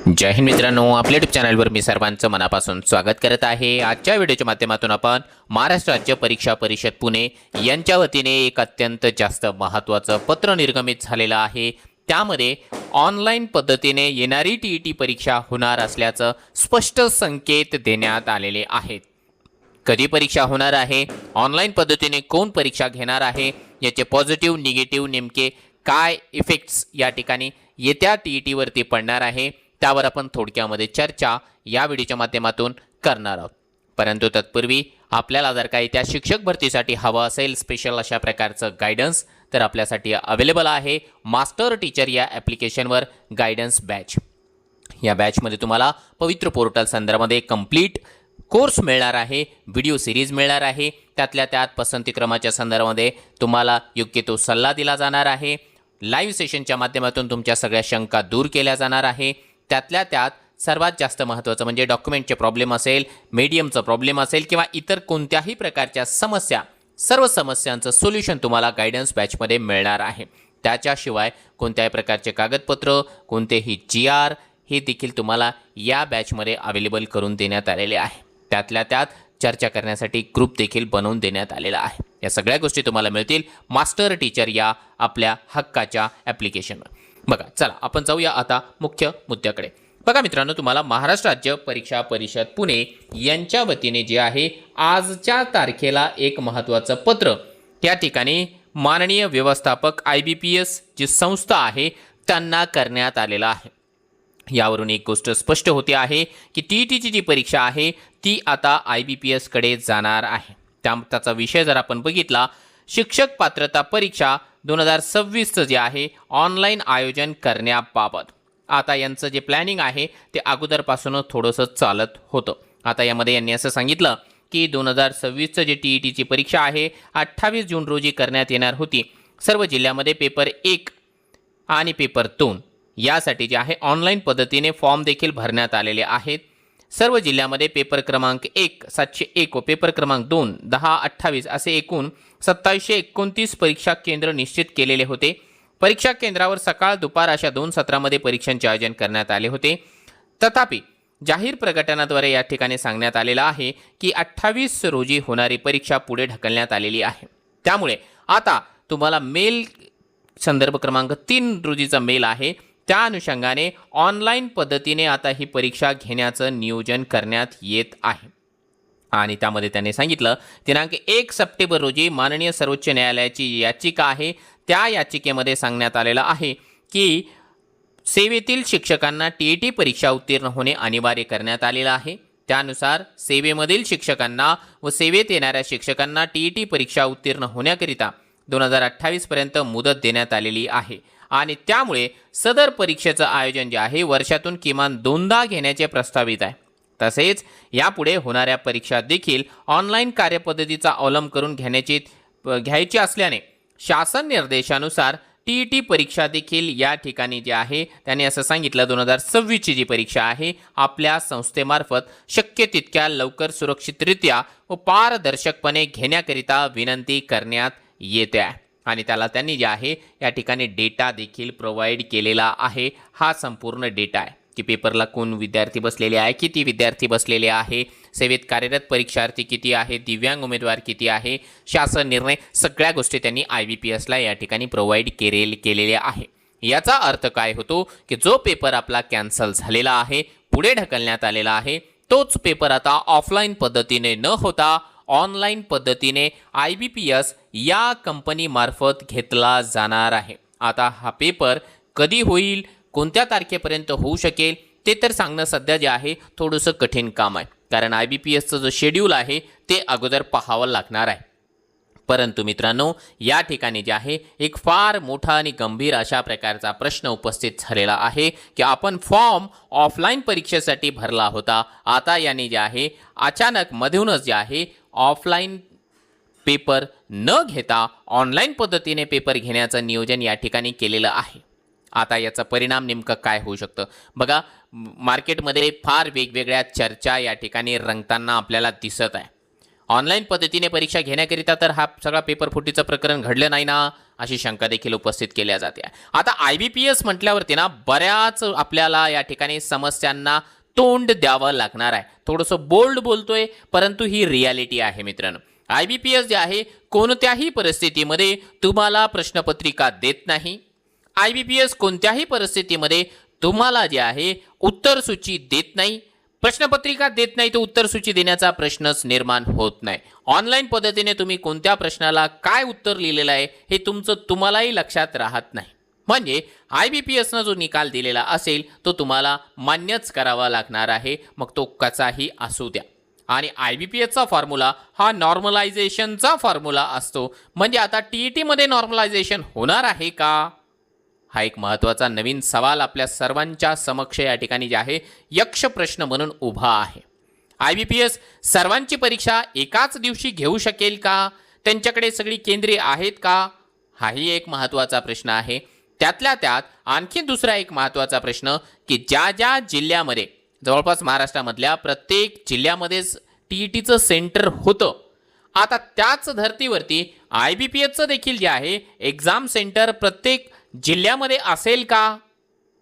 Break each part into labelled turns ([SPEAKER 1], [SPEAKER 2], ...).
[SPEAKER 1] जय हिंद मित्रांनो, आपल्या यूट्यूब चॅनलवर मी सर्वांचं मनापासून स्वागत करत आहे। आजच्या व्हिडिओच्या माध्यमातून आपण महाराष्ट्र राज्य परीक्षा परिषद पुणे यांच्या वतीने एक अत्यंत जास्त महत्त्वाचं पत्र निर्गमित झालेलं आहे। त्यामध्ये ऑनलाईन पद्धतीने येणारी टीईटी परीक्षा होणार असल्याचं स्पष्ट संकेत देण्यात आलेले आहेत। कधी परीक्षा होणार आहे, ऑनलाईन पद्धतीने कोण परीक्षा घेणार आहे, याचे पॉझिटिव्ह निगेटिव्ह नेमके काय इफेक्ट्स या ठिकाणी येत्या टीईटीवरती पडणार आहे, त्यावर आपण थोडक्यामध्ये चर्चा या व्हिडिओच्या माध्यमातून करणार आहोत। परंतु तत्पूर्वी आपल्याला जर काही त्या शिक्षक भरतीसाठी हवं असेल स्पेशल अशा प्रकारचं गायडन्स, तर आपल्यासाठी अवेलेबल आहे मास्टर टीचर या ॲप्लिकेशनवर गायडन्स बॅच। या बॅचमध्ये तुम्हाला पवित्र पोर्टल संदर्भामध्ये कंप्लीट कोर्स मिळणार आहे, व्हिडिओ सिरीज मिळणार आहे, त्यातल्या त्यात पसंतीक्रमाच्या संदर्भामध्ये तुम्हाला योग्य तो सल्ला दिला जाणार आहे। लाईव्ह सेशनच्या माध्यमातून तुमच्या सगळ्या शंका दूर केल्या जाणार आहे। त्यातल्या त्यात सर्वात जास्त महत्त्वाचं म्हणजे डॉक्युमेंटचे प्रॉब्लेम असेल, मीडियमचा प्रॉब्लेम असेल किंवा इतर कोणत्याही प्रकारच्या समस्या, सर्व समस्यांचं सोल्युशन तुम्हाला गायडन्स बॅचमध्ये मिळणार आहे। त्याच्याशिवाय कोणत्याही प्रकारचे कागदपत्र, कोणतेही GR हे देखील तुम्हाला या बॅचमध्ये अवेलेबल करून देण्यात आलेले आहे। त्यातल्या त्यात चर्चा करण्यासाठी ग्रुप देखील बनवून देण्यात आलेला आहे। या सगळ्या गोष्टी तुम्हाला मिळतील मास्टर टीचर या आपल्या हक्काच्या ॲप्लिकेशनवर। बघा, चला आपण जाऊया आता मुख्य मुद्द्याकडे। बघा मित्रांनो, तुम्हाला महाराष्ट्र राज्य परीक्षा परिषद पुणे यांच्या वतीने जे आहे आजच्या तारखेला एक महत्त्वाचं पत्र त्या ठिकाणी माननीय व्यवस्थापक IBPS जी संस्था आहे त्यांना करण्यात आलेला आहे। यावरून एक गोष्ट स्पष्ट होते आहे की टीईटीची जी परीक्षा आहे ती आता IBPS कडे जाणार आहे। त्याचा विषय जर आपण बघितला, शिक्षक पात्रता परीक्षा 2026चं जे आहे ऑनलाईन आयोजन करण्याबाबत आता यांचं जे प्लॅनिंग आहे ते अगोदरपासूनच थोडंसं चालत होतं। आता यामध्ये यांनी असं सांगितलं की 2026चं जे टीईटीची परीक्षा आहे 28 जून रोजी करण्यात येणार होती। सर्व जिल्ह्यामध्ये पेपर 1 आणि पेपर 2 यासाठी जे आहे ऑनलाईन पद्धतीने फॉर्म देखील भरण्यात आलेले आहेत। सर्व जिल्ह्यामध्ये पेपर क्रमांक 1 701 व पेपर क्रमांक 2 1028 असे एकूण 2729 परीक्षा केंद्र निश्चित केलेले होते। परीक्षा केंद्रावर सकाळ दुपार अशा 2 सत्रामध्ये परीक्षांचे आयोजन करण्यात आले होते। तथापि जाहीर प्रकटनाद्वारे या ठिकाणी सांगण्यात आलेलं आहे की 28 रोजी होणारी परीक्षा पुढे ढकलण्यात आलेली आहे। त्यामुळे आता तुम्हाला मेल संदर्भ क्रमांक 3 रोजीचा मेल आहे, त्या अनुषंगाने ऑनलाईन पद्धतीने आता ही परीक्षा घेण्याचं नियोजन करण्यात येत आहे। आणि त्यामध्ये त्यांनी सांगितलं दिनांक 1 सप्टेंबर रोजी माननीय सर्वोच्च न्यायालयाची याचिका आहे, त्या याचिकेमध्ये सांगण्यात आलेलं आहे की सेवेतील शिक्षकांना टीईटी परीक्षा उत्तीर्ण होणे अनिवार्य करण्यात आलेलं आहे। त्यानुसार सेवेमधील शिक्षकांना व सेवेत येणाऱ्या शिक्षकांना टीईटी परीक्षा उत्तीर्ण होण्याकरिता 2028 पर्यंत मुदत देण्यात आलेली आहे आणि त्यामुळे सदर परीक्षेचं आयोजन जे आहे वर्षातून किमान 2दा घेण्याचे प्रस्तावित आहे। तसेच यापुढे होणाऱ्या परीक्षा देखील ऑनलाईन कार्यपद्धतीचा अवलंब करून घ्यायची असल्याने शासन निर्देशानुसार टीईटी परीक्षा देखील या ठिकाणी जे आहे त्यांनी असं सांगितलं 2026ची जी परीक्षा आहे आपल्या संस्थेमार्फत शक्य तितक्या लवकर सुरक्षितरित्या व पारदर्शकपणे घेण्याकरिता विनंती करण्यात येते आहे। आणि त्याला त्यांनी जे आहे या ठिकाणी डेटा देखील प्रोव्हाइड केलेला आहे। हा संपूर्ण डेटा आहे की पेपरला कोण विद्यार्थी बसलेले आहे, किती विद्यार्थी बसलेले आहे, सेवेत कार्यरत परीक्षार्थी किती आहे, दिव्यांग उमेदवार किती आहे, शासन निर्णय, सगळ्या गोष्टी त्यांनी IBPSला या ठिकाणी प्रोव्हाइड केलेल्या आहे। याचा अर्थ काय होतो की जो पेपर आपला कॅन्सल झालेला आहे, पुढे ढकलण्यात आलेला आहे, तोच पेपर आता ऑफलाईन पद्धतीने न होता ऑनलाईन पद्धतीने IBPS या कंपनीमार्फत घेतला जाणार आहे। आता हा पेपर कधी होईल, कोणत्या तारखेपर्यंत होऊ शकेल ते तर सांगणं सध्या जे आहे थोडंसं कठीण काम आहे, कारण IBPSचं जो शेड्यूल आहे ते अगोदर पाहावं लागणार आहे। परंतु मित्रांनो, या ठिकाणी जे आहे एक फार मोठा आणि गंभीर अशा प्रकारचा प्रश्न उपस्थित झालेला आहे की आपण फॉर्म ऑफलाईन परीक्षेसाठी भरला होता, आता याने जे आहे अचानक मधूनच जे आहे ऑफलाईन पेपर न घेता ऑनलाईन पद्धतीने पेपर घेण्याचं नियोजन या ठिकाणी केलेलं आहे। आता याचा परिणाम नेमकं काय होऊ शकतं बघा, मार्केटमध्ये फार वेगवेगळ्या चर्चा या ठिकाणी रंगताना आपल्याला दिसत आहे। ऑनलाईन पद्धतीने परीक्षा घेण्याकरिता तर हा सगळा पेपर फुटीचं प्रकरण घडलं नाही ना, अशी शंका देखील उपस्थित केल्या जाते. आता IBPS म्हटल्यावरती ना बऱ्याच आपल्याला या ठिकाणी समस्यांना तोंड द्यावं लागणार आहे. थोडंसं बोल्ड बोलतोय, परंतु ही रियालिटी आहे मित्रांनो. IBPS जे आहे कोणत्याही परिस्थितीमध्ये तुम्हाला प्रश्नपत्रिका देत नाही. IBPS कोणत्याही परिस्थितीमध्ये तुम्हाला जे आहे उत्तरसूची देत नाही. प्रश्नपत्रिका देत नाही तर उत्तरसूची देण्याचा प्रश्नच निर्माण होत नाही. ऑनलाईन पद्धतीने तुम्ही कोणत्या प्रश्नाला काय उत्तर लिहिलेलं आहे हे तुम्हालाही लक्षात राहत नाही. म्हणजे IBPSनं जो निकाल दिलेला असेल तो तुम्हाला मान्यच करावा लागणार आहे, मग तो कसाही असू द्या. आणि IBPSचा फॉर्म्युला हा नॉर्मलायझेशनचा फॉर्म्युला असतो. म्हणजे आता TETमध्ये नॉर्मलायझेशन होणार आहे का, हा एक महत्त्वाचा नवीन सवाल आपल्या सर्वांच्या समक्ष या ठिकाणी जे आहे यक्ष प्रश्न म्हणून उभा आहे. IBPS सर्वांची परीक्षा एकाच दिवशी घेऊ शकेल का, त्यांच्याकडे सगळी केंद्रे आहेत का, हाही एक महत्त्वाचा प्रश्न आहे. त्यातल्या त्यात आणखी दुसरा एक महत्त्वाचा प्रश्न की ज्या ज्या जिल्ह्यामध्ये जवळपास महाराष्ट्रामधल्या प्रत्येक जिल्ह्यामध्येच TETचं सेंटर होतं, आता त्याच धर्तीवरती IBPSचं देखील जे आहे एक्झाम सेंटर प्रत्येक जिल्ह्यामध्ये असेल का,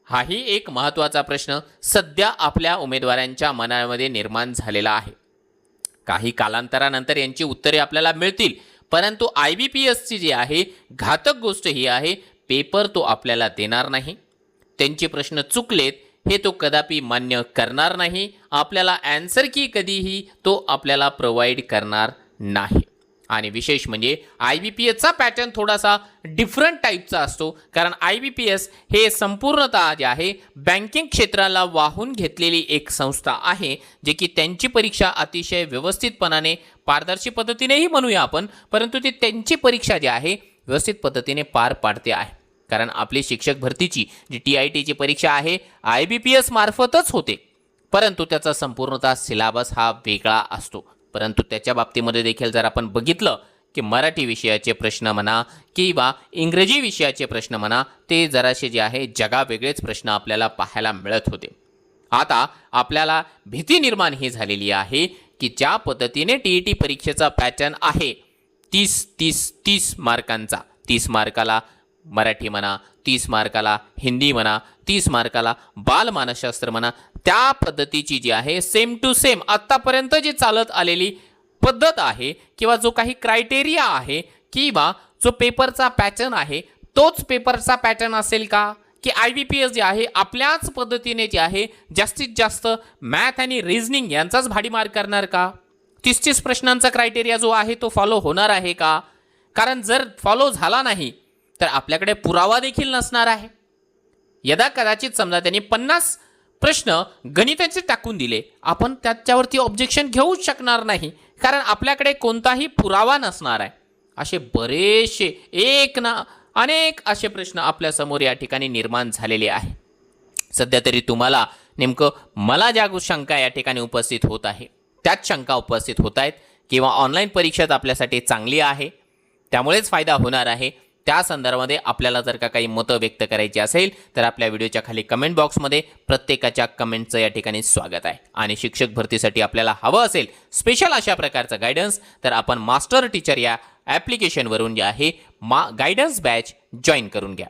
[SPEAKER 1] हाही एक महत्त्वाचा प्रश्न सध्या आपल्या उमेदवारांच्या मनामध्ये निर्माण झालेला आहे. काही कालांतरानंतर यांची उत्तरे आपल्याला मिळतील, परंतु IBPSची जी आहे घातक गोष्ट ही आहे, पेपर तो आपल्याला देणार नाही. त्यांचे प्रश्न चुकलेत हे तो कदापि मान्य करणार नाही. आपल्याला ॲन्सर की कधीही तो आपल्याला प्रोव्हाइड करणार नाही. आणि विशेष म्हणजे IBPSचा पॅटर्न थोडासा डिफरंट टाईपचा असतो, कारण IBPS हे संपूर्णतः जे आहे बँकिंग क्षेत्राला वाहून घेतलेली एक संस्था आहे, जे की त्यांची परीक्षा अतिशय व्यवस्थितपणाने पारदर्शी पद्धतीनेही म्हणूया आपण, परंतु ती त्यांची परीक्षा जी आहे व्यवस्थित पद्धतीने पार पाडते आहे. कारण आपली शिक्षक भरतीची जी TITची परीक्षा आहे IBPS मार्फतच होते, परंतु त्याचा संपूर्णतः सिलेबस हा वेगळा असतो. परंतु त्याच्या बाबतीमध्ये देखील जर आपण बघितलं की मराठी विषयाचे प्रश्न म्हणा किंवा इंग्रजी विषयाचे प्रश्न म्हणा, ते जरासे जे आहे जगावेगळेच प्रश्न आपल्याला पाहायला मिळत होते. आता आपल्याला भीती निर्माण ही झालेली आहे की ज्या पद्धतीने TET परीक्षेचा पॅटर्न आहे 30 मार्कांचा, 30 मार्काला मराठी म्हणा, 30 मार्काला हिंदी म्हणा, 30 मार्काला बालमानसशास्त्र म्हणा, त्या पद्धतीची जी आहे सेम टू सेम आत्तापर्यंत जी चालत आलेली पद्धत आहे किंवा जो काही क्रायटेरिया आहे किंवा जो पेपरचा पॅटर्न आहे तोच पेपरचा पॅटर्न असेल का, की IBPS जे आहे आपल्याच पद्धतीने जे आहे जास्तीत जास्त मॅथ आणि रिझनिंग यांचाच भाडीमार करणार का, 30 प्रश्नांचा क्रायटेरिया जो आहे तो फॉलो होणार आहे का. कारण जर फॉलो झाला नाही तर आपल्याकडे पुरावा देखील नसणार आहे. यदा कदाचित समजा त्यांनी 50 प्रश्न गणिताचे टाकून दिले, आपण त्याच्यावरती ऑब्जेक्शन घेऊच शकणार नाही, कारण आपल्याकडे कोणताही पुरावा नसणार आहे. असे बरेचसे अनेक असे प्रश्न आपल्यासमोर या ठिकाणी निर्माण झालेले आहे. सध्या तरी तुम्हाला नेमकं मला ज्या शंका या ठिकाणी उपस्थित होत आहे त्याच शंका उपस्थित होत आहेत किंवा ऑनलाईन परीक्षाच आपल्यासाठी चांगली आहे त्यामुळेच फायदा होणार आहे, त्या संदर्भामध्ये आपल्याला जर का काही मतं व्यक्त करायची असेल तर आपल्या व्हिडिओच्या खाली कमेंट बॉक्समध्ये प्रत्येकाच्या कमेंटचं या ठिकाणी स्वागत आहे. आणि शिक्षक भरतीसाठी आपल्याला हवं असेल स्पेशल अशा प्रकारचं गायडन्स तर आपण मास्टर टीचर या ॲप्लिकेशनवरून जे आहे गायडन्स बॅच जॉईन करून घ्या.